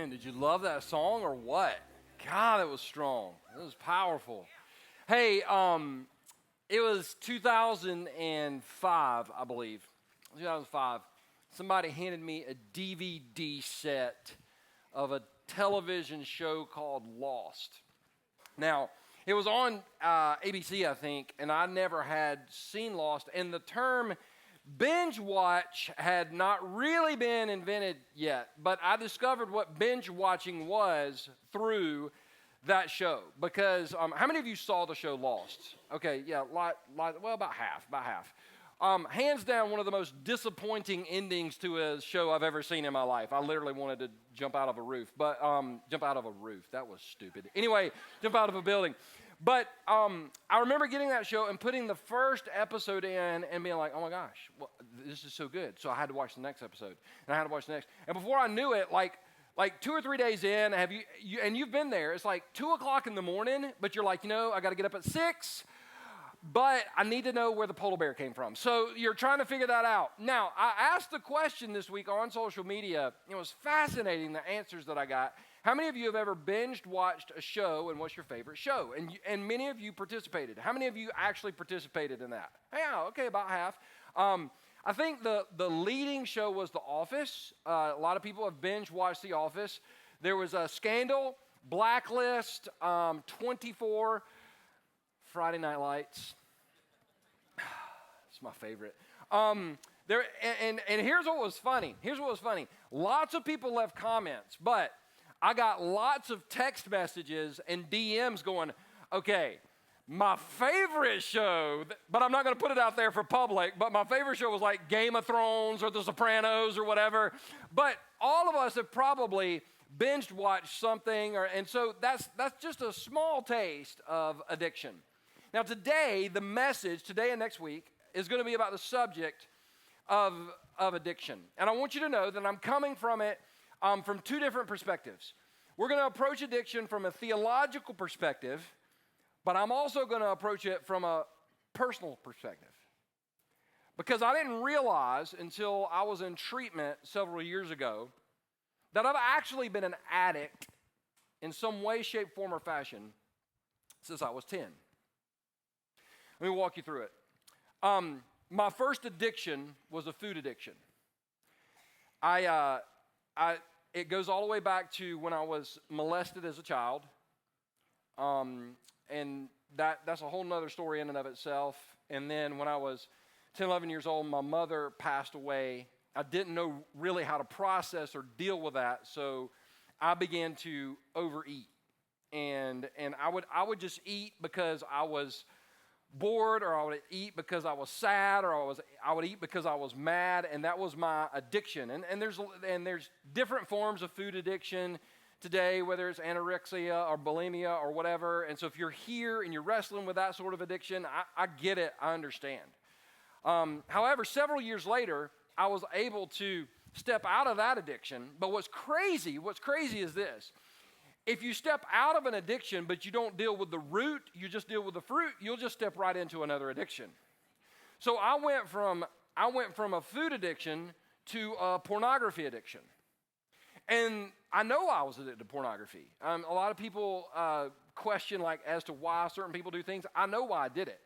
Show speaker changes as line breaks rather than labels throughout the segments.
Man, did you love that song or what? God, it was strong. It was powerful. Hey, it was 2005, I believe. 2005. Somebody handed me a DVD set of a television show called Lost. Now, it was on ABC, I think, and I never had seen Lost. And the term binge watch had not really been invented yet, but I discovered what binge watching was through that show. Because how many of you saw the show Lost? Okay, yeah, well, about half. Hands down, one of the most disappointing endings to a show I've ever seen in my life. I literally wanted to jump out of a roof, that was stupid. Anyway, jump out of a building. But I remember getting that show and putting the first episode in and being like, oh my gosh, well, this is so good. So I had to watch the next episode, and I had to watch the next. And before I knew it, like 2 or 3 days in, you've been there. It's like 2 o'clock in the morning, but you're like, I got to get up at 6. But I need to know where the polar bear came from. So you're trying to figure that out. Now, I asked the question this week on social media. It was fascinating, the answers that I got. How many of you have ever binged watched a show, and what's your favorite show? And many of you participated. How many of you actually participated in that? Yeah, okay, about half. I think the leading show was The Office. A lot of people have binge watched The Office. There was a Scandal, Blacklist, 24, Friday Night Lights. It's my favorite. And here's what was funny. Lots of people left comments, but I got lots of text messages and DMs going, okay, my favorite show, but I'm not going to put it out there for public, but my favorite show was like Game of Thrones or The Sopranos or whatever. But all of us have probably binge watched something, and so that's just a small taste of addiction. Now today, the message, today and next week, is going to be about the subject of addiction. And I want you to know that I'm coming from it from two different perspectives. We're going to approach addiction from a theological perspective, but I'm also going to approach it from a personal perspective. Because I didn't realize until I was in treatment several years ago that I've actually been an addict in some way, shape, form, or fashion since I was 10. Let me walk you through it. My first addiction was a food addiction. It goes all the way back to when I was molested as a child. And that's a whole nother story in and of itself. And then when I was 10, 11 years old, my mother passed away. I didn't know really how to process or deal with that, so I began to overeat. And I would just eat because I was bored, or I would eat because I was sad, or I would eat because I was mad, and that was my addiction. And there's different forms of food addiction today, whether it's anorexia or bulimia or whatever. And so if you're here and you're wrestling with that sort of addiction, I get it, I understand. However, several years later, I was able to step out of that addiction. But what's crazy is this. If you step out of an addiction, but you don't deal with the root, you just deal with the fruit, you'll just step right into another addiction. So I went from a food addiction to a pornography addiction. And I know I was addicted to pornography. A lot of people question as to why certain people do things. I know why I did it.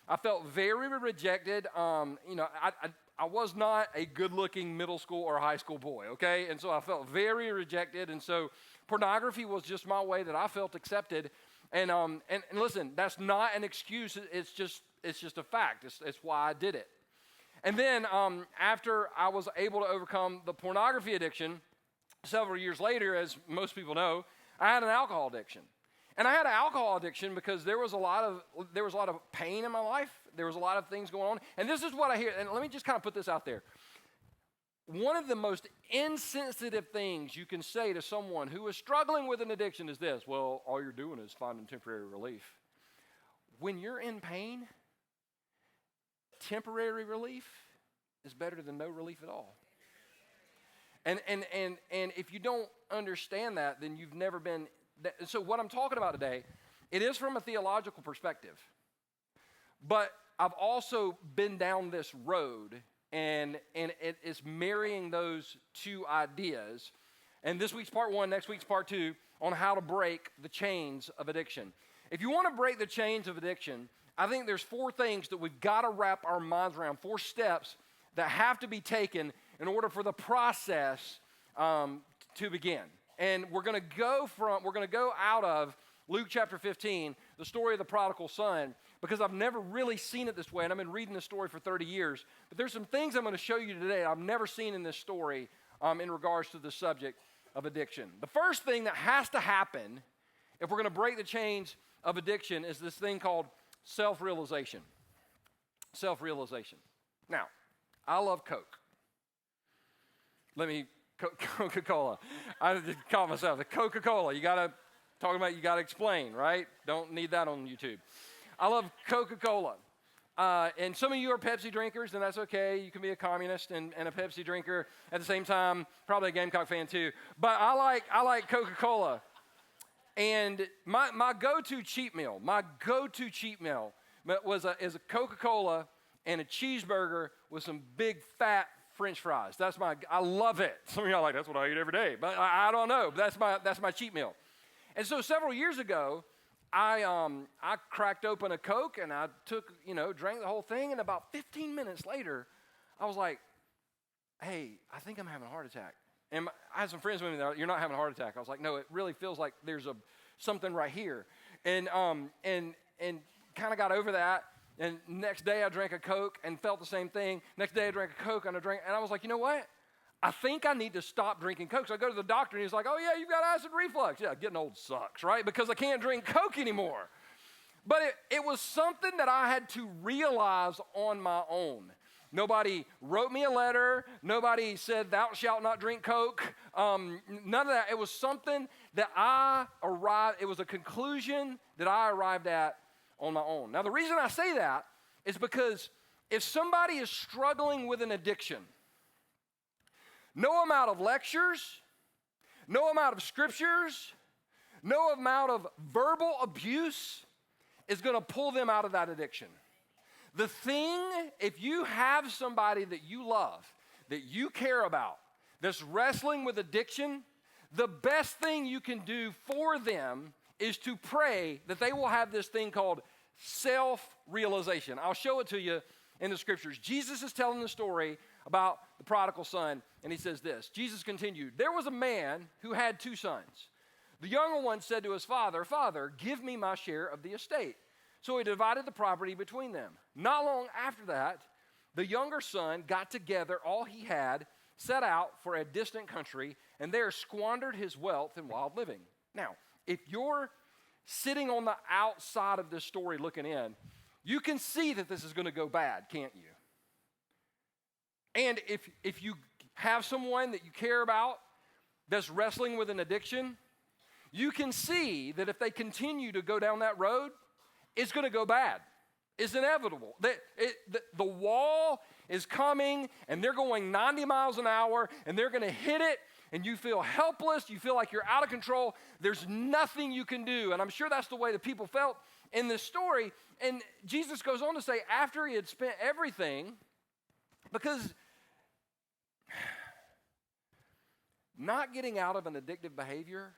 I felt very rejected. I was not a good-looking middle school or high school boy, okay? And so I felt very rejected, and so pornography was just my way that I felt accepted. And listen, that's not an excuse. It's just a fact. It's why I did it. And then after I was able to overcome the pornography addiction, several years later, as most people know, I had an alcohol addiction. And I had an alcohol addiction because there was a lot of pain in my life. There was a lot of things going on. And this is what I hear. And let me just kind of put this out there. One of the most insensitive things you can say to someone who is struggling with an addiction is this: well, all you're doing is finding temporary relief. When you're in pain, temporary relief is better than no relief at all. And if you don't understand that, then you've never been. So what I'm talking about today, it is from a theological perspective. But I've also been down this road, and it is marrying those two ideas. And this week's part 1, next week's part 2, on how to break the chains of addiction. If you want to break the chains of addiction, I think there's 4 things that we've got to wrap our minds around, 4 steps that have to be taken in order for the process to begin. And we're going to go out of Luke chapter 15, the story of the prodigal son, because I've never really seen it this way, and I've been reading this story for 30 years. But there's some things I'm going to show you today I've never seen in this story in regards to the subject of addiction. The first thing that has to happen if we're going to break the chains of addiction is this thing called self-realization. Self-realization. Now, I love Coke. Coca-Cola. I just call myself the Coca-Cola. You got to explain, right? Don't need that on YouTube. I love Coca-Cola. And some of you are Pepsi drinkers, and that's okay. You can be a communist and a Pepsi drinker at the same time. Probably a Gamecock fan too. But I like Coca-Cola. And my go-to cheat meal is a Coca-Cola and a cheeseburger with some big fat French fries. I love it. Some of y'all are like, that's what I eat every day. But I don't know. That's my cheat meal. And so several years ago, I cracked open a Coke and I drank the whole thing. And about 15 minutes later, I was like, hey, I think I'm having a heart attack. And I had some friends with me that you're not having a heart attack. I was like, no, it really feels like there's something right here. And kind of got over that. And next day I drank a Coke and felt the same thing. Next day I drank a Coke and I was like, you know what? I think I need to stop drinking Coke. So I go to the doctor and he's like, oh yeah, you've got acid reflux. Yeah, getting old sucks, right? Because I can't drink Coke anymore. But it was something that I had to realize on my own. Nobody wrote me a letter. Nobody said, thou shalt not drink Coke. None of that. It was something that it was a conclusion that I arrived at on my own. Now, the reason I say that is because if somebody is struggling with an addiction, no amount of lectures, no amount of scriptures, no amount of verbal abuse is going to pull them out of that addiction. The thing, if you have somebody that you love, that you care about, that's wrestling with addiction, the best thing you can do for them is to pray that they will have this thing called self-realization. I'll show it to you in the scriptures. Jesus is telling the story about the prodigal son, and he says this. Jesus continued, there was a man who had 2 sons. The younger one said to his father, Father, give me my share of the estate. So he divided the property between them. Not long after that, the younger son got together all he had, set out for a distant country, and there squandered his wealth in wild living. Now, if you're sitting on the outside of this story looking in, you can see that this is going to go bad, can't you? And if you have someone that you care about that's wrestling with an addiction, you can see that if they continue to go down that road, it's going to go bad. It's inevitable. The wall is coming, and they're going 90 miles an hour, and they're going to hit it, and you feel helpless. You feel like you're out of control. There's nothing you can do. And I'm sure that's the way the people felt in this story. And Jesus goes on to say, after he had spent everything, because not getting out of an addictive behavior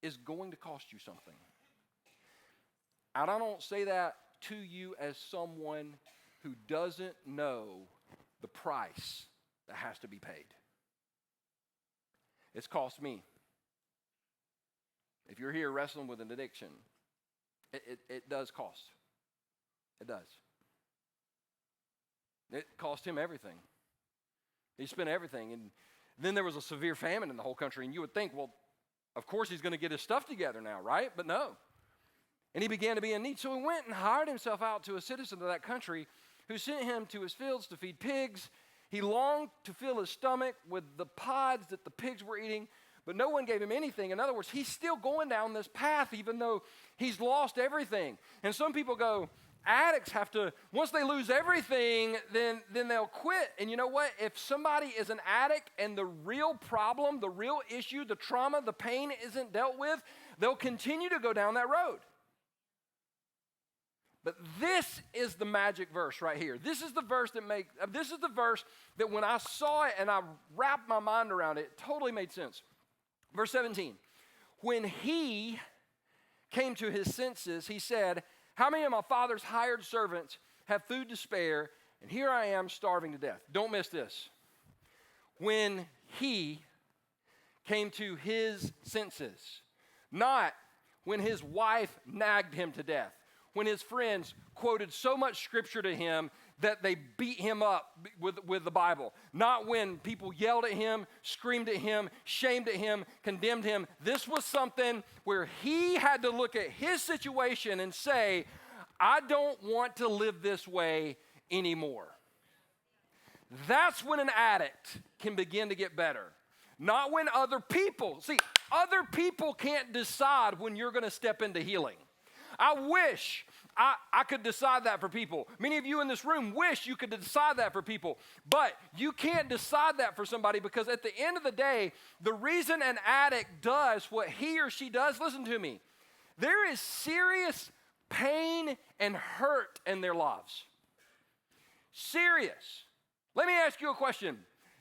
is going to cost you something. And I don't say that to you as someone who doesn't know the price that has to be paid. It's cost me. If you're here wrestling with an addiction, it does cost. It does. It cost him everything. He spent everything. And then there was a severe famine in the whole country, and you would think, well, of course he's going to get his stuff together now, right? But no. And he began to be in need. So he went and hired himself out to a citizen of that country who sent him to his fields to feed pigs. He longed to fill his stomach with the pods that the pigs were eating, but no one gave him anything. In other words, he's still going down this path even though he's lost everything. And some people go, addicts have to, once they lose everything, then they'll quit. And you know what? If somebody is an addict and the real problem, the real issue, the trauma, the pain isn't dealt with, they'll continue to go down that road. But this is the magic verse right here. This is the verse that when I saw it and I wrapped my mind around it, it totally made sense. Verse 17, when he came to his senses, he said, how many of my father's hired servants have food to spare, and here I am starving to death? Don't miss this. When he came to his senses, not when his wife nagged him to death, when his friends quoted so much scripture to him that they beat him up with the Bible, not when people yelled at him, screamed at him, shamed at him, condemned him. This was something where he had to look at his situation and say, I don't want to live this way anymore. That's when an addict can begin to get better. Not when other people can't decide when you're going to step into healing. I wish I could decide that for people. Many of you in this room wish you could decide that for people, but you can't decide that for somebody, because at the end of the day, the reason an addict does what he or she does, listen to me, there is serious pain and hurt in their lives. Serious. Let me ask you a question.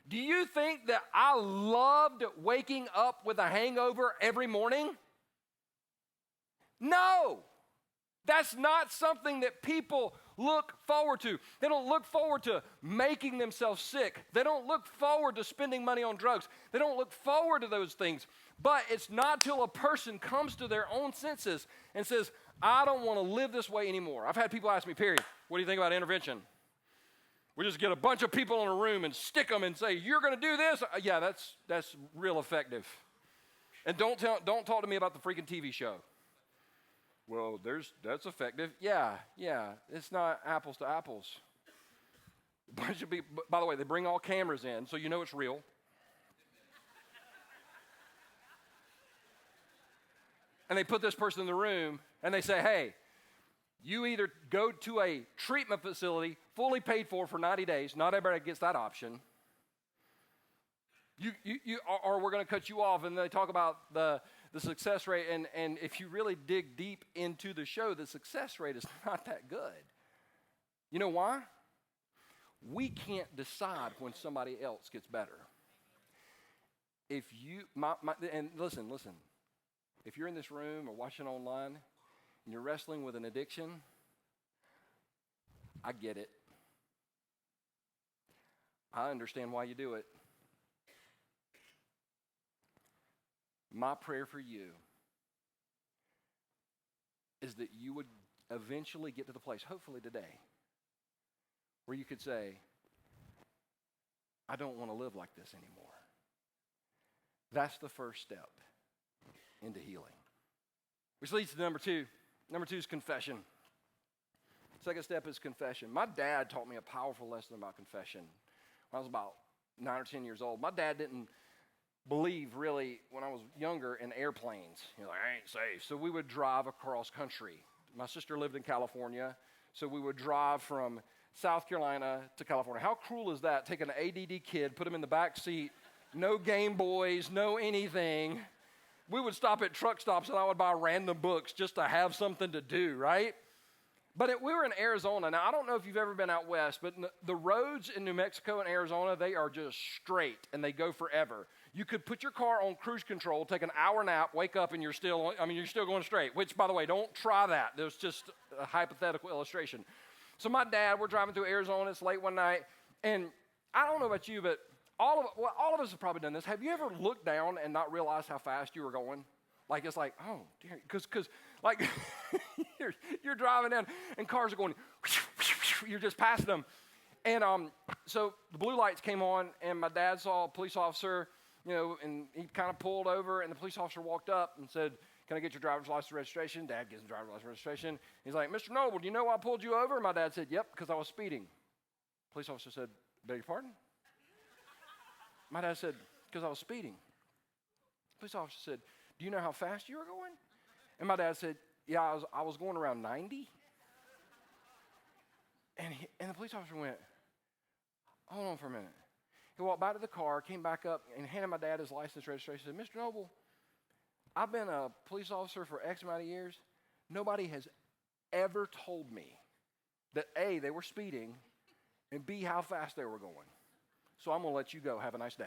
Do you think that I loved waking up with a hangover every morning? No. That's not something that people look forward to. They don't look forward to making themselves sick. They don't look forward to spending money on drugs. They don't look forward to those things. But it's not till a person comes to their own senses and says, I don't want to live this way anymore. I've had people ask me, Perry, what do you think about intervention? We just get a bunch of people in a room and stick them and say, you're going to do this? Yeah, that's real effective. And don't talk to me about the freaking TV show. Well, that's effective. Yeah, it's not apples to apples. A bunch of people, by the way, they bring all cameras in, so you know it's real. And they put this person in the room, and they say, hey, you either go to a treatment facility fully paid for 90 days. Not everybody gets that option. Or we're going to cut you off. And they talk about the success rate. And if you really dig deep into the show, the success rate is not that good. You know why? We can't decide when somebody else gets better. If you, and listen. If you're in this room or watching online and you're wrestling with an addiction, I get it. I understand why you do it. My prayer for you is that you would eventually get to the place, hopefully today, where you could say, I don't want to live like this anymore. That's the first step into healing. Which leads to number two. Number two is confession. Second step is confession. My dad taught me a powerful lesson about confession when I was about 9 or 10 years old. My dad didn't believe really when I was younger in airplanes. He's like, I ain't safe. So we would drive across country. My sister lived in California, so we would drive from South Carolina to California. How cruel is that? Take an ADD kid, put him in the back seat, no Game Boys, no anything. We would stop at truck stops and I would buy random books just to have something to do, right? But we were in Arizona. Now, I don't know if you've ever been out west, but the roads in New Mexico and Arizona, they are just straight and they go forever. You could put your car on cruise control, take an hour nap, wake up, and you're still going straight, which, by the way, don't try that. There's just a hypothetical illustration. So my dad, we're driving through Arizona. It's late one night, and I don't know about you, but all of us have probably done this. Have you ever looked down and not realized how fast you were going? Like, it's like, oh, dear, because like, you're driving down, and cars are going, you're just passing them. And so the blue lights came on, and my dad saw a police officer, and he kind of pulled over, and the police officer walked up and said, can I get your driver's license registration? Dad gives him driver's license registration. He's like, Mr. Noble, do you know why I pulled you over? My dad said, yep, because I was speeding. Police officer said, beg your pardon? My dad said, because I was speeding. Police officer said, do you know how fast you were going? And my dad said, yeah, I was going around 90. And the police officer went, hold on for a minute. He walked back to the car, came back up, and handed my dad his license registration. Said, Mr. Noble, I've been a police officer for X amount of years. Nobody has ever told me that A, they were speeding, and B, how fast they were going. So I'm going to let you go. Have a nice day.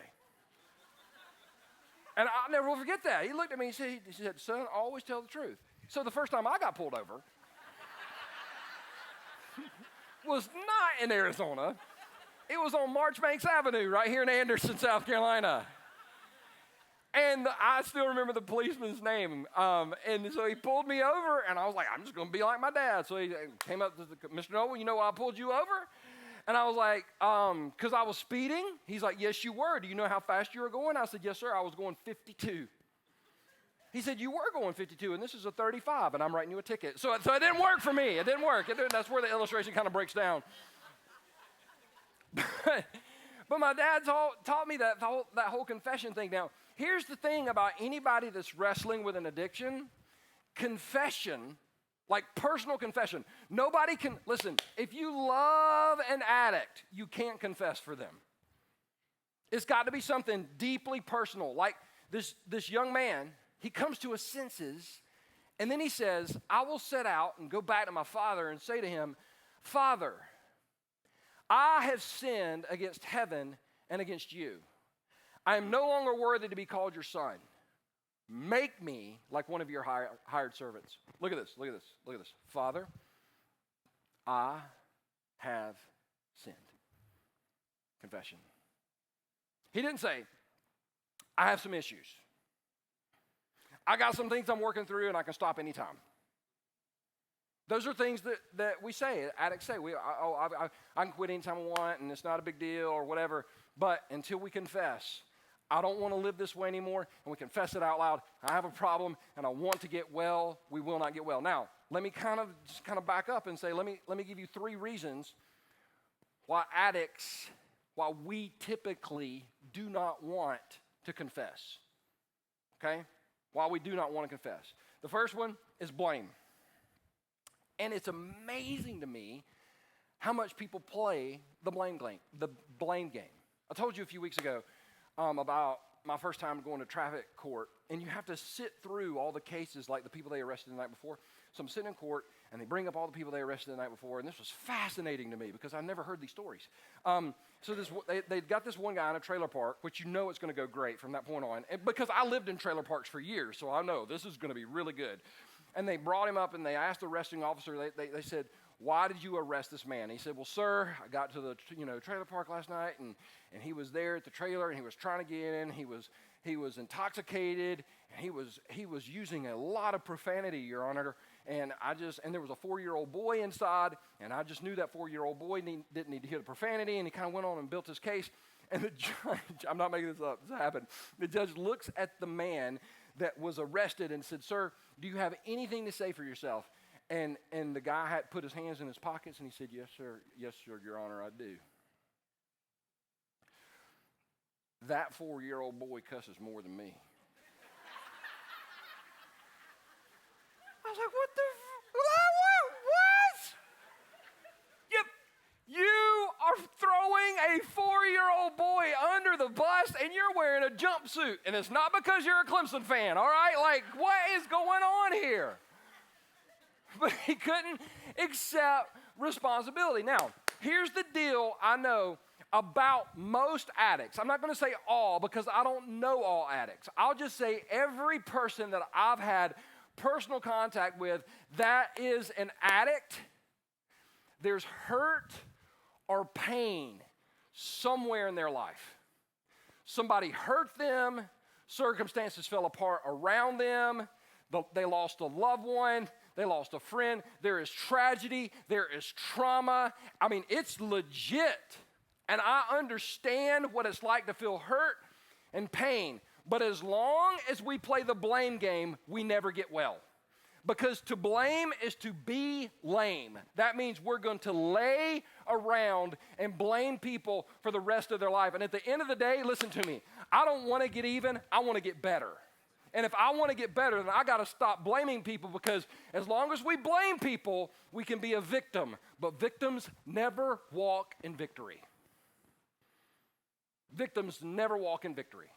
And I'll never will forget that. He looked at me and he said, son, always tell the truth. So the first time I got pulled over was not in Arizona. It was on Marchbanks Avenue right here in Anderson, South Carolina. And I still remember the policeman's name. And so he pulled me over, and I was like, I'm just going to be like my dad. So he came up to Mr. Noble, you know why I pulled you over? And I was like, because I was speeding. He's like, yes, you were. Do you know how fast you were going? I said, yes, sir, I was going 52. He said, you were going 52, and this is a 35, and I'm writing you a ticket. So it didn't work for me. It didn't work. That's where the illustration kind of breaks down. But my dad taught me that whole confession thing. Now, here's the thing about anybody that's wrestling with an addiction. Confession, like personal confession. Nobody can, listen, if you love an addict, you can't confess for them. It's got to be something deeply personal. Like this young man, he comes to his senses, and then he says, I will set out and go back to my father and say to him, Father, I have sinned against heaven and against you. I am no longer worthy to be called your son. Make me like one of your hired servants. Look at this, look at this, look at this. Father, I have sinned. Confession. He didn't say, I have some issues. I got some things I'm working through and I can stop anytime. Those are things that we say, addicts say. I can quit anytime I want and it's not a big deal or whatever. But until we confess, I don't want to live this way anymore, and we confess it out loud. I have a problem and I want to get well. We will not get well. Now, let me kind of back up and say, let me give you 3 reasons why we typically do not want to confess. Okay? Why we do not want to confess. The first one is blame. And it's amazing to me how much people play the blame game. I told you a few weeks ago about my first time going to traffic court, and you have to sit through all the cases like the people they arrested the night before. So I'm sitting in court, and they bring up all the people they arrested the night before, and this was fascinating to me because I never heard these stories. So they got this one guy in a trailer park, which you know it's going to go great from that point on, and because I lived in trailer parks for years, so I know this is going to be really good. And they brought him up, and they asked the arresting officer, they said, why did you arrest this man? He said, well, sir, I got to the trailer park last night, and he was there at the trailer, and he was trying to get in. He was intoxicated, and he was using a lot of profanity, Your Honor. And there was a 4-year-old boy inside, and I just knew that 4-year-old boy didn't need to hear the profanity, and he kind of went on and built his case. And the judge, I'm not making this up, this happened. The judge looks at the man that was arrested and said, sir, do you have anything to say for yourself? And the guy had put his hands in his pockets, and he said, yes, sir, Your Honor, I do. That 4-year-old boy cusses more than me. I was like, what? You are throwing a 4-year-old boy under the bus, and you're wearing a jumpsuit, and it's not because you're a Clemson fan, all right? Like, what is going on here? But he couldn't accept responsibility. Now, here's the deal I know about most addicts. I'm not going to say all because I don't know all addicts. I'll just say every person that I've had personal contact with that is an addict, there's hurt or pain somewhere in their life. Somebody hurt them, circumstances fell apart around them, they lost a loved one, they lost a friend, there is tragedy, there is trauma. I mean, it's legit. And I understand what it's like to feel hurt and pain. But as long as we play the blame game, we never get well. Because to blame is to be lame. That means we're going to lay around and blame people for the rest of their life. And at the end of the day, listen to me. I don't want to get even. I want to get better. And if I want to get better, then I got to stop blaming people, because as long as we blame people, we can be a victim. But victims never walk in victory. Victims never walk in victory.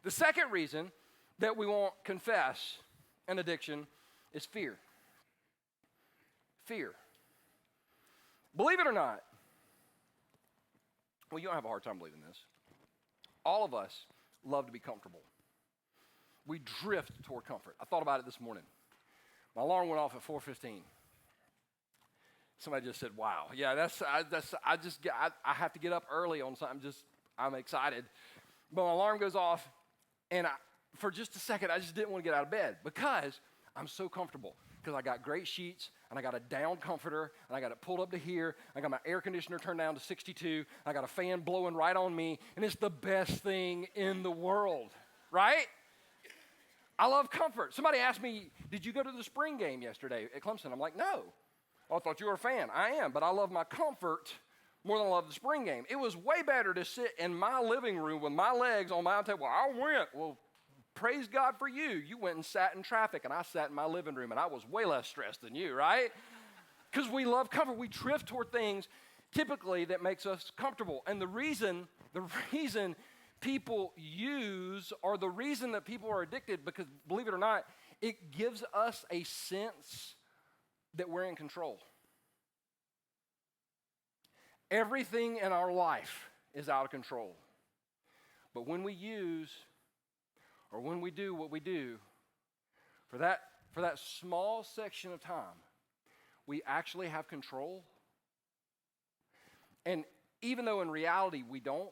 The second reason that we won't confess an addiction is fear. Fear. Believe it or not, well, you don't have a hard time believing this. All of us love to be comfortable. we drift toward comfort. I thought about it this morning. My alarm went off at 4:15. Somebody just said, wow. Yeah, I have to get up early on something. I'm excited. But my alarm goes off, and for just a second, I just didn't want to get out of bed because I'm so comfortable. Because I got great sheets, and I got a down comforter, and I got it pulled up to here. I got my air conditioner turned down to 62. I got a fan blowing right on me, and it's the best thing in the world, right? I love comfort. Somebody asked me, did you go to the spring game yesterday at Clemson? I'm like, no. Oh, I thought you were a fan. I am, but I love my comfort more than I love the spring game. It was way better to sit in my living room with my legs on my table. I went. Well, praise God for you. You went and sat in traffic, and I sat in my living room, and I was way less stressed than you, right? Because we love comfort. We drift toward things typically that makes us comfortable. And the reason people use, or the reason that people are addicted, because believe it or not, it gives us a sense that we're in control. Everything in our life is out of control. But when we use, or when we do what we do, for that small section of time, we actually have control. And even though in reality we don't,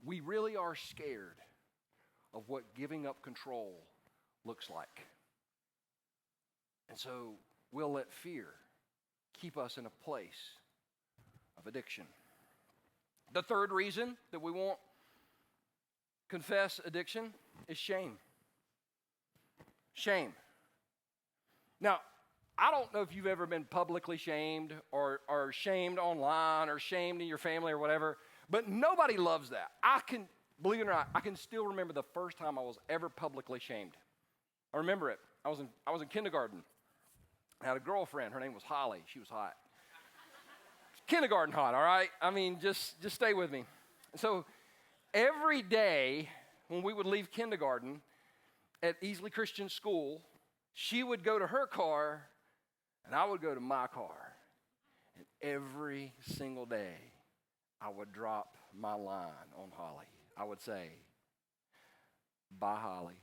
we really are scared of what giving up control looks like. And so we'll let fear keep us in a place of addiction. The third reason that we won't confess addiction is shame. Shame. Now, I don't know if you've ever been publicly shamed or shamed online or shamed in your family or whatever, but nobody loves that. Believe it or not, I can still remember the first time I was ever publicly shamed. I remember it. I was in kindergarten. I had a girlfriend. Her name was Holly. She was hot. Kindergarten hot, all right? I mean, just stay with me. So every day when we would leave kindergarten at Easley Christian School, she would go to her car and I would go to my car. And every single day I would drop my line on Holly. I would say, bye, Holly.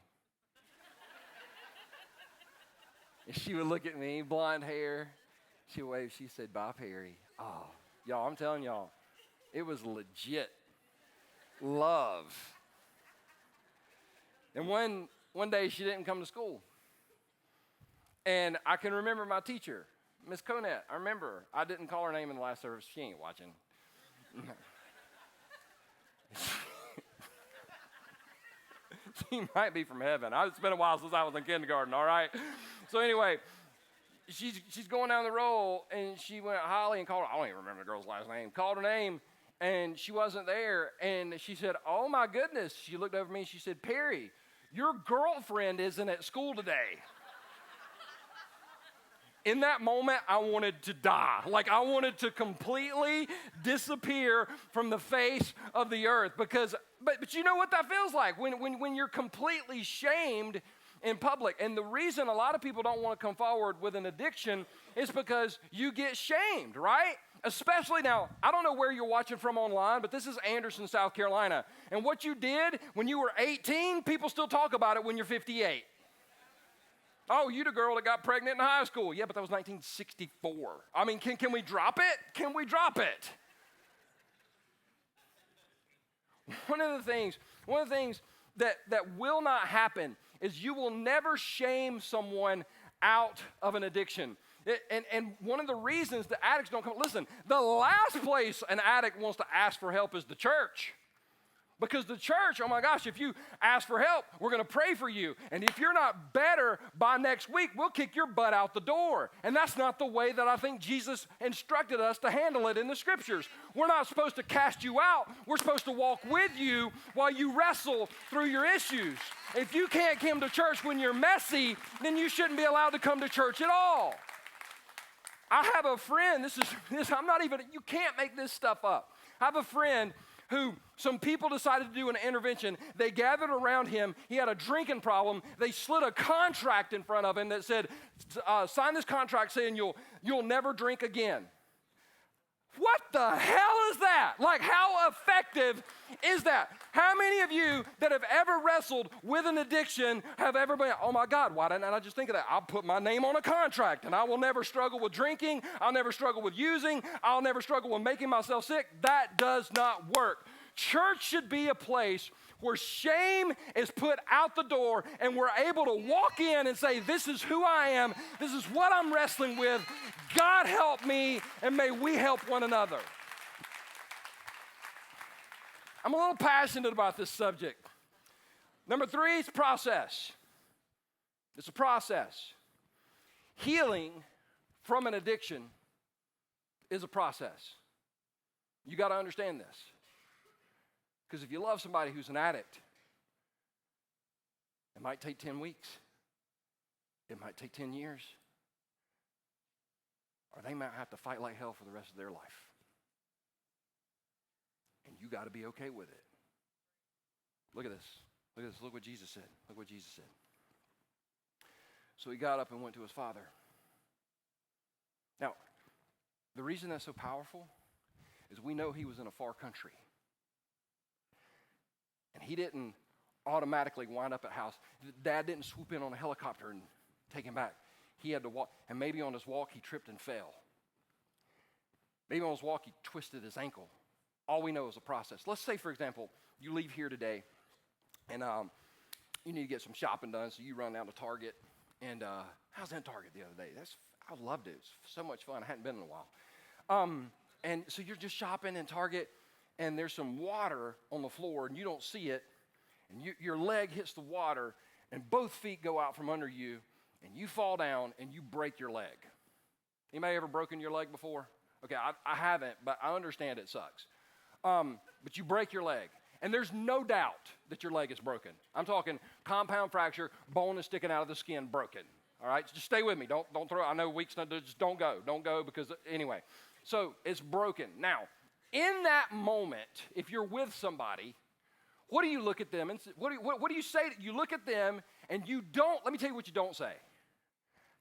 And she would look at me, blonde hair. She would wave. She said, bye, Perry. Oh, y'all, I'm telling y'all, it was legit love. And one day she didn't come to school. And I can remember my teacher, Miss Conant. I remember her. I didn't call her name in the last service. She ain't watching. She might be from heaven. It's been a while since I was in kindergarten, all right? So anyway, she's going down the roll, and she went Holly and called her. I don't even remember the girl's last name. Called her name, and she wasn't there. And she said, oh, my goodness. She looked over at me, and she said, Perry, your girlfriend isn't at school today. In that moment, I wanted to die. Like, I wanted to completely disappear from the face of the earth. But you know what that feels like when you're completely shamed in public. And the reason a lot of people don't want to come forward with an addiction is because you get shamed, right? Especially now, I don't know where you're watching from online, but this is Anderson, South Carolina. And what you did when you were 18, people still talk about it when you're 58. Oh, you the girl that got pregnant in high school. Yeah, but that was 1964. I mean, can we drop it? Can we drop it? One of the things that will not happen is you will never shame someone out of an addiction. And one of the reasons the addicts don't come, listen, the last place an addict wants to ask for help is the church. Because the church, oh my gosh, if you ask for help, we're going to pray for you. And if you're not better by next week, we'll kick your butt out the door. And that's not the way that I think Jesus instructed us to handle it in the scriptures. We're not supposed to cast you out. We're supposed to walk with you while you wrestle through your issues. If you can't come to church when you're messy, then you shouldn't be allowed to come to church at all. I have a friend, you can't make this stuff up. I have a friend who some people decided to do an intervention. They gathered around him. He had a drinking problem. They slid a contract in front of him that said, sign this contract saying you'll never drink again. What the hell is that? Like, how effective is that? How many of you that have ever wrestled with an addiction have ever been, oh my God, why didn't I just think of that? I'll put my name on a contract and I will never struggle with drinking. I'll never struggle with using. I'll never struggle with making myself sick. That does not work. Church should be a place where shame is put out the door and we're able to walk in and say, this is who I am. This is what I'm wrestling with. God help me, and may we help one another. I'm a little passionate about this subject. Number 3 is process. It's a process. Healing from an addiction is a process. You got to understand this. Because if you love somebody who's an addict, it might take 10 weeks. It might take 10 years. Or they might have to fight like hell for the rest of their life. And you got to be okay with it. Look at this. Look at this. Look what Jesus said. Look what Jesus said. So he got up and went to his father. Now, the reason that's so powerful is we know he was in a far country. And he didn't automatically wind up at house. Dad didn't swoop in on a helicopter and take him back. He had to walk, and maybe on his walk he tripped and fell. Maybe on his walk he twisted his ankle. All we know is a process. Let's say, for example, you leave here today, and you need to get some shopping done, so you run down to Target. And I was in Target the other day. I loved it. It was so much fun. I hadn't been in a while. And so you're just shopping in Target, and there's some water on the floor, and you don't see it, and your leg hits the water, and both feet go out from under you, and you fall down, and you break your leg. Anybody ever broken your leg before? Okay, I haven't, but I understand it sucks. But you break your leg, and there's no doubt that your leg is broken. I'm talking compound fracture, bone is sticking out of the skin, broken. All right, just stay with me. Don't throw. I know weeks. Just don't go because anyway. So it's broken. Now, in that moment, if you're with somebody, what do you look at them and what do you say? You look at them and you don't. Let me tell you what you don't say.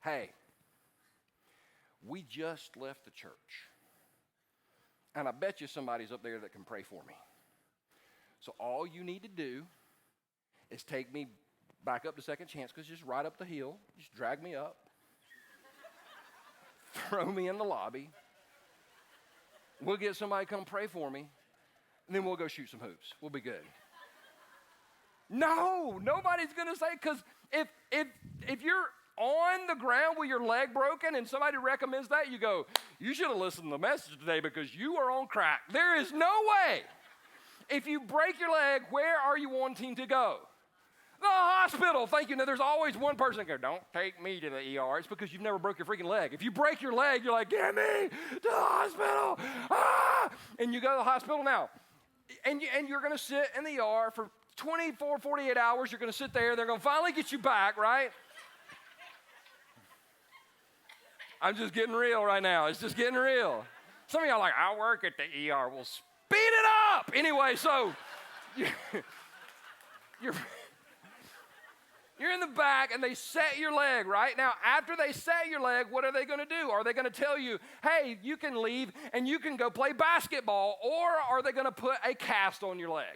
Hey, we just left the church, and I bet you somebody's up there that can pray for me. So all you need to do is take me back up to Second Chance, because just right up the hill, just drag me up, throw me in the lobby. We'll get somebody to come pray for me, and then we'll go shoot some hoops. We'll be good. No, nobody's going to say, because if you're on the ground with your leg broken and somebody recommends that, you go, you should have listened to the message today because you are on crack. There is no way. If you break your leg, where are you wanting to go? The hospital. Thank you. Now, there's always one person that goes, don't take me to the ER. It's because you've never broke your freaking leg. If you break your leg, you're like, get me to the hospital. Ah! And you go to the hospital now. And you're going to sit in the ER for 24, 48 hours. You're going to sit there. They're going to finally get you back, right? I'm just getting real right now. It's just getting real. Some of y'all are like, I work at the ER. Well, speed it up. Anyway, so you're in the back, and they set your leg, right? Now, after they set your leg, what are they going to do? Are they going to tell you, hey, you can leave, and you can go play basketball, or are they going to put a cast on your leg?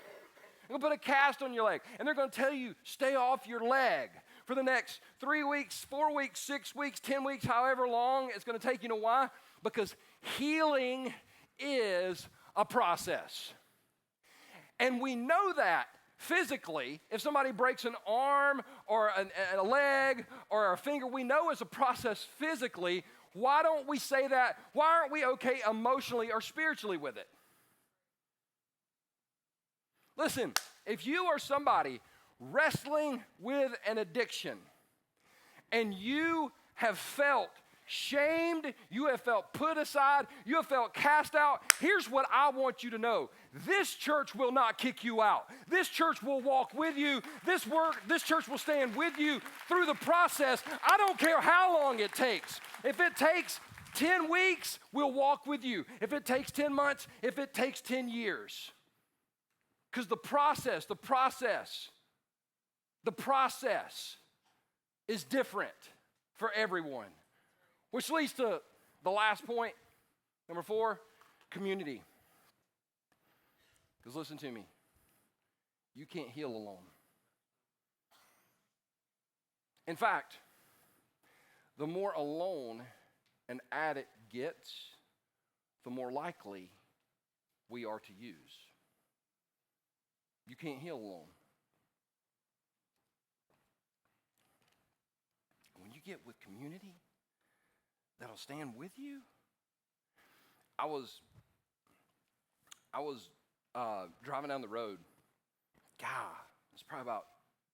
They're going to put a cast on your leg, and they're going to tell you, stay off your leg for the next 3 weeks, 4 weeks, 6 weeks, 10 weeks, however long it's going to take. You know why? Because healing is a process. And we know that physically, if somebody breaks an arm or a leg or a finger, we know it's a process physically. Why don't we say that? Why aren't we okay emotionally or spiritually with it? Listen, if you are somebody wrestling with an addiction and you have felt shamed, you have felt put aside, you have felt cast out, here's what I want you to know. This church will not kick you out. This church will walk with you. This church will stand with you through the process. I don't care how long it takes. If it takes 10 weeks, we'll walk with you. If it takes 10 months, if it takes 10 years. Because the process is different for everyone. Which leads to the last point, number 4, Community. Because listen to me, you can't heal alone. In fact, the more alone an addict gets, the more likely we are to use. You can't heal alone. When you get with community that'll stand with you, I was driving down the road. It's probably about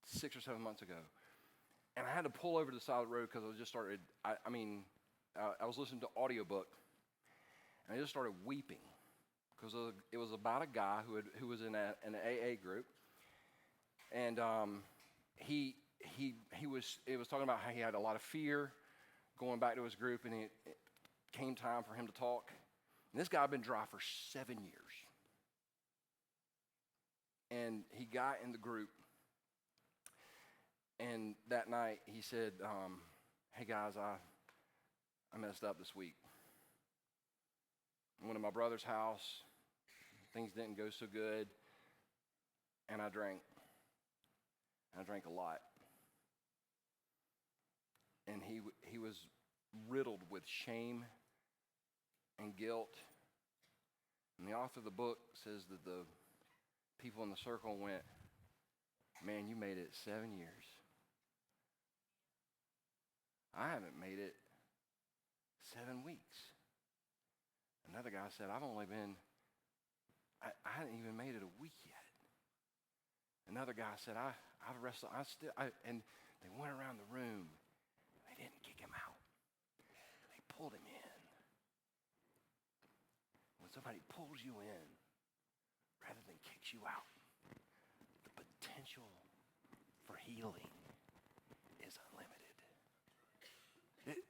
6 or 7 months ago. And I had to pull over to the side of the road because I was listening to an audiobook. And I just started weeping because it was about a guy who was in an AA group. And it was talking about how he had a lot of fear going back to his group, and it came time for him to talk. And this guy had been dry for 7 years. And he got in the group, and that night he said, hey guys, I messed up this week. I went to my brother's house. Things didn't go so good, and I drank. I drank a lot. And he was riddled with shame and guilt. And the author of the book says that the people in the circle went, man, you made it 7 years. I haven't made it 7 weeks. Another guy said, I hadn't even made it a week yet. Another guy said, I've wrestled, and they went around the room. They didn't kick him out. They pulled him in. When somebody pulls you in, rather than kicks you out, the potential for healing is unlimited.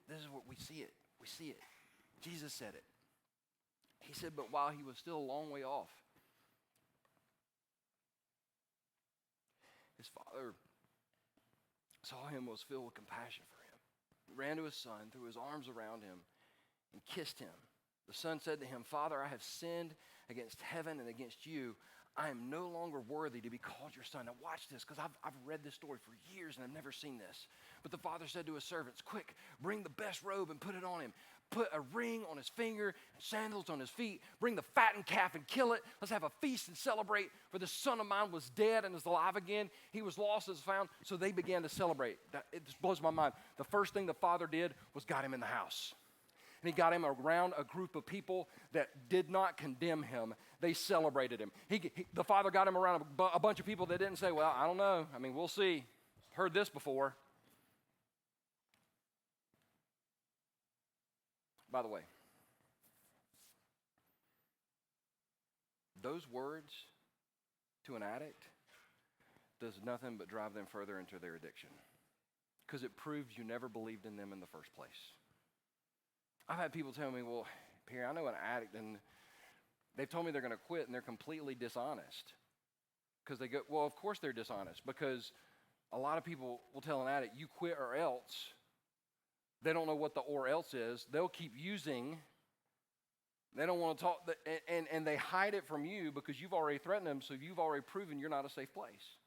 This is what we see it. We see it. Jesus said it. He said, but while he was still a long way off, his father saw him, was filled with compassion for him. He ran to his son, threw his arms around him, and kissed him. The son said to him, Father, I have sinned against heaven and against you. I am no longer worthy to be called your son. Now watch this, because I've read this story for years and I've never seen this. But the father said to his servants, quick, bring the best robe and put it on him. Put a ring on his finger and sandals on his feet. Bring the fattened calf and kill it. Let's have a feast and celebrate. For this son of mine was dead and is alive again. He was lost and is found. So they began to celebrate. It just blows my mind. The first thing the father did was got him in the house. And he got him around a group of people that did not condemn him. They celebrated him. The father got him around a bunch of people that didn't say, well, I don't know. I mean, we'll see. Heard this before. By the way, those words to an addict does nothing but drive them further into their addiction, because it proves you never believed in them in the first place. I've had people tell me, well, Perry, I know an addict, and they've told me they're going to quit, and they're completely dishonest. Because they go, well, of course they're dishonest, because a lot of people will tell an addict, you quit or else. They don't know what the or else is. They'll keep using. They don't want to talk, and they hide it from you because you've already threatened them, so you've already proven you're not a safe place.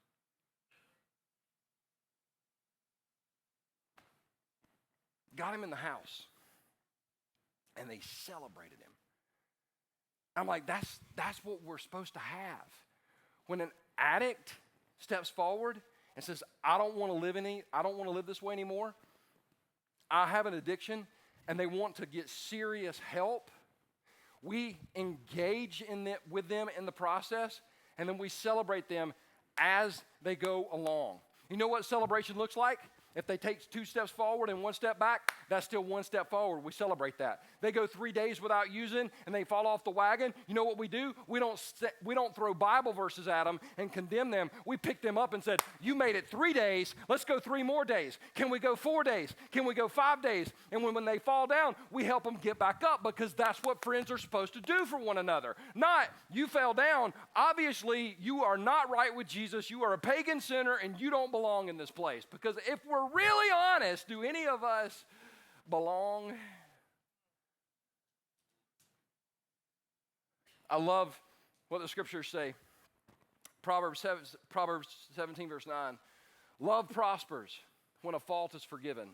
Got him in the house, and they celebrated him. I'm like, that's what we're supposed to have. When an addict steps forward and says, I don't want to live this way anymore. I have an addiction, and they want to get serious help. We engage with them in the process, and then we celebrate them as they go along. You know what celebration looks like? If they take 2 steps forward and 1 step back, that's still 1 step forward. We celebrate that. They go 3 days without using and they fall off the wagon. You know what we do? We don't throw Bible verses at them and condemn them. We pick them up and said, you made it 3 days. Let's go 3 more days. Can we go 4 days? Can we go 5 days? And when they fall down, we help them get back up, because that's what friends are supposed to do for one another. Not, you fell down. Obviously, you are not right with Jesus. You are a pagan sinner and you don't belong in this place. Because if we're really honest, do any of us belong? I love what the scriptures say. Proverbs 17, verse 9. Love prospers when a fault is forgiven,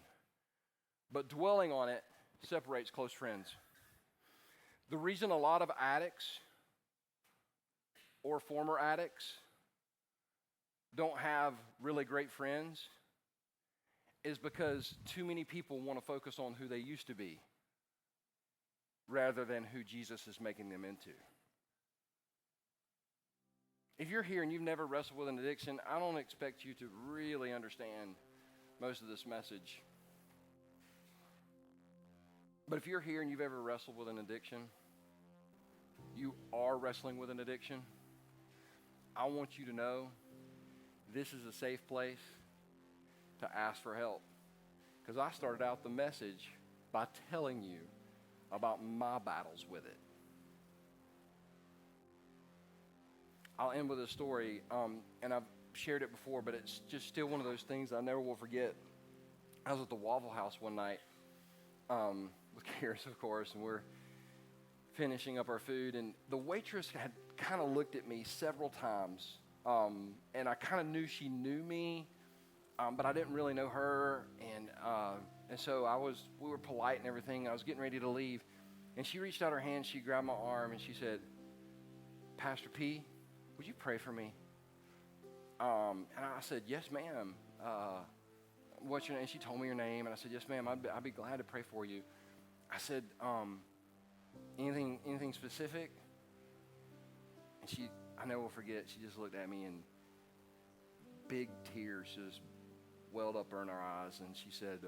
but dwelling on it separates close friends. The reason a lot of addicts or former addicts don't have really great friends is because too many people want to focus on who they used to be rather than who Jesus is making them into. If you're here and you've never wrestled with an addiction, I don't expect you to really understand most of this message. But if you're here and you've ever wrestled with an addiction, you are wrestling with an addiction, I want you to know this is a safe place to ask for help. Because I started out the message by telling you about my battles with it. I'll end with a story, and I've shared it before, but it's just still one of those things I never will forget. I was at the Waffle House one night with Karis, of course, and we're finishing up our food, and the waitress had kind of looked at me several times, and I kind of knew she knew me, but I didn't really know her, and so we were polite and everything. I was getting ready to leave, and she reached out her hand, she grabbed my arm, and she said, "Pastor P, would you pray for me?" And I said, "Yes, ma'am. What's your name?" And she told me her name, and I said, "Yes, ma'am. I'd be glad to pray for you." I said, anything specific?" And I never will forget, she just looked at me and big tears just welled up in her eyes, and she said,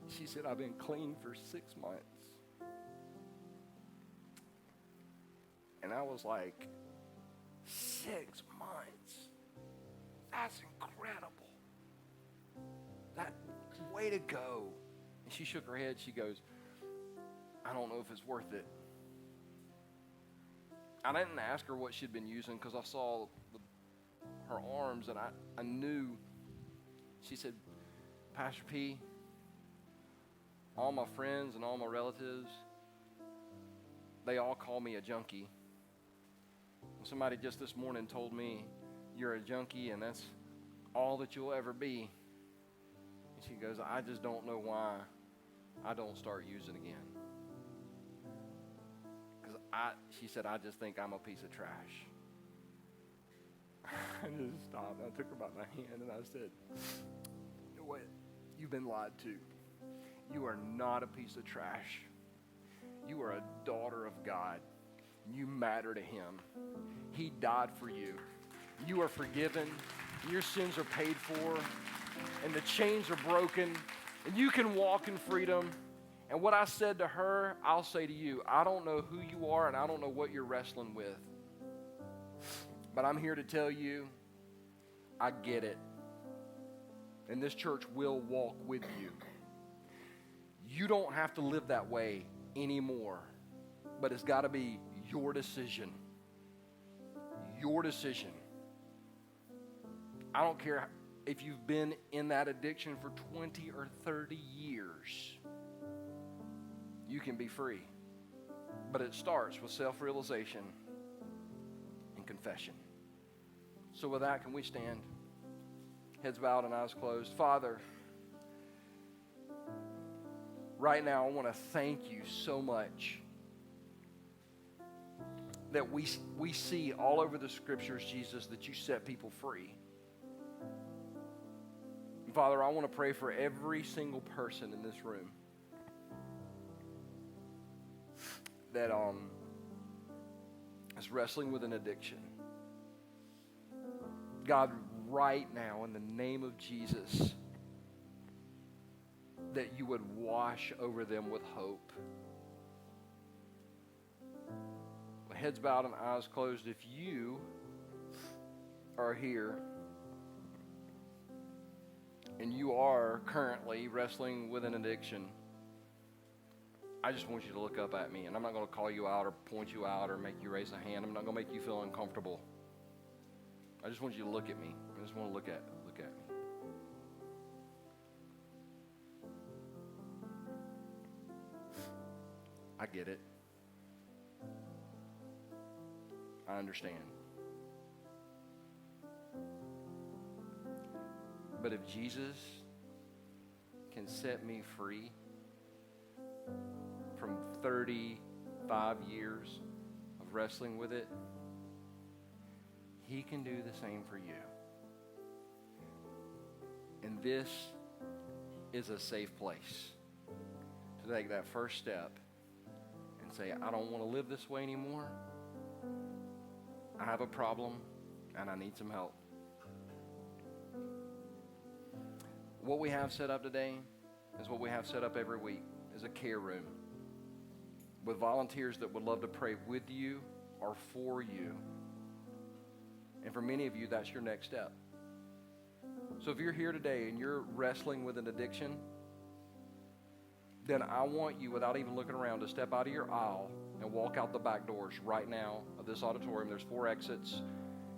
she said, "I've been clean for 6 months." And I was like, 6 months? That's incredible. That way to go. And she shook her head. She goes, "I don't know if it's worth it." I didn't ask her what she'd been using because I saw her arms and I knew. She said, "Pastor P, all my friends and all my relatives, they all call me a junkie. Somebody just this morning told me you're a junkie and that's all that you'll ever be." And she goes, "I just don't know why I don't start using again." Because she said, "I just think I'm a piece of trash." I just stopped. I took her by my hand and I said, "You know what? You've been lied to. You are not a piece of trash. You are a daughter of God. You matter to Him. He died for you. You are forgiven. Your sins are paid for. And the chains are broken. And you can walk in freedom." And what I said to her, I'll say to you. I don't know who you are and I don't know what you're wrestling with. But I'm here to tell you, I get it. And this church will walk with you. You don't have to live that way anymore. But it's got to be your decision. Your decision. I don't care if you've been in that addiction for 20 or 30 years. You can be free. But it starts with self-realization and confession. So with that, can we stand? Heads bowed and eyes closed. Father, right now I want to thank you so much that we see all over the scriptures, Jesus, that you set people free. And Father, I want to pray for every single person in this room that is wrestling with an addiction. God, right now, in the name of Jesus, that you would wash over them with hope. Heads bowed and eyes closed, if you are here and you are currently wrestling with an addiction, I just want you to look up at me, and I'm not going to call you out or point you out or make you raise a hand. I'm not going to make you feel uncomfortable. I just want you to look at me. I just want to look at me. I get it. I understand. But if Jesus can set me free from 35 years of wrestling with it, He can do the same for you. And this is a safe place to take that first step and say, I don't want to live this way anymore. I have a problem and I need some help. What we have set up today is what we have set up every week, is a care room with volunteers that would love to pray with you or for you. And for many of you, that's your next step. So if you're here today and you're wrestling with an addiction, then I want you, without even looking around, to step out of your aisle and walk out the back doors right now of this auditorium. There's 4 exits.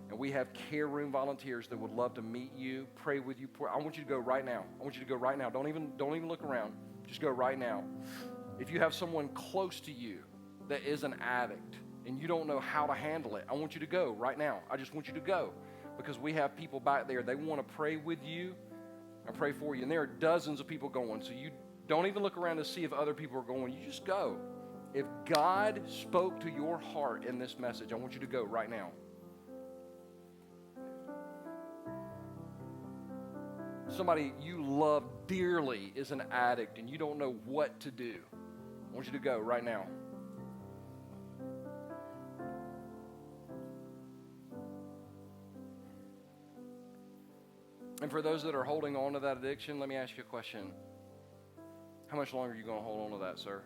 And we have care room volunteers that would love to meet you, pray with you. I want you to go right now. I want you to go right now. Don't even look around. Just go right now. If you have someone close to you that is an addict and you don't know how to handle it, I want you to go right now. I just want you to go, because we have people back there. They want to pray with you and pray for you. And there are dozens of people going. So you don't even look around to see if other people are going. You just go. If God spoke to your heart in this message, I want you to go right now. Somebody you love dearly is an addict and you don't know what to do. I want you to go right now. And for those that are holding on to that addiction, let me ask you a question. How much longer are you going to hold on to that, sir?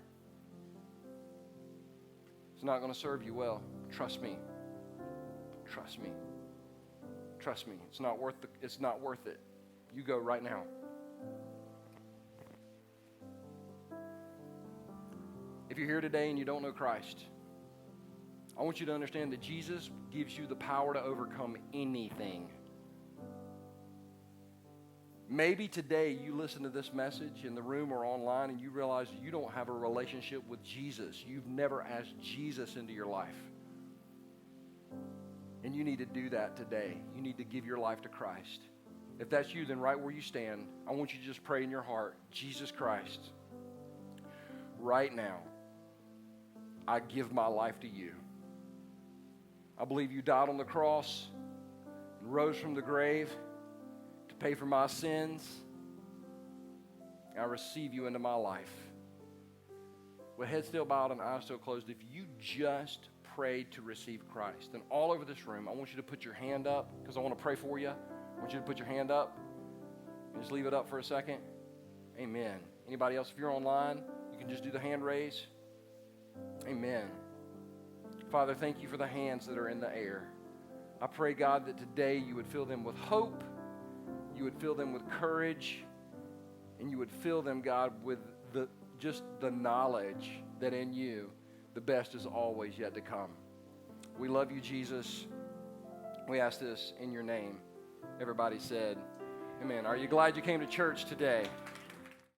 It's not going to serve you well. Trust me. Trust me. Trust me. It's not worth it. You go right now. If you're here today and you don't know Christ, I want you to understand that Jesus gives you the power to overcome anything. Maybe today you listen to this message in the room or online and you realize you don't have a relationship with Jesus. You've never asked Jesus into your life. And you need to do that today. You need to give your life to Christ. If that's you, then right where you stand, I want you to just pray in your heart, Jesus Christ, right now, I give my life to you. I believe you died on the cross and rose from the grave to pay for my sins. I receive you into my life. With head still bowed and eyes still closed, if you just prayed to receive Christ, then all over this room, I want you to put your hand up because I want to pray for you. I want you to put your hand up and just leave it up for a second. Amen. Anybody else, if you're online, you can just do the hand raise. Amen. Father, thank you for the hands that are in the air. I pray, God, that today you would fill them with hope, you would fill them with courage, and you would fill them, God, with just the knowledge that in you the best is always yet to come. We love you, Jesus. We ask this in your name. Everybody said, amen. Are you glad you came to church today?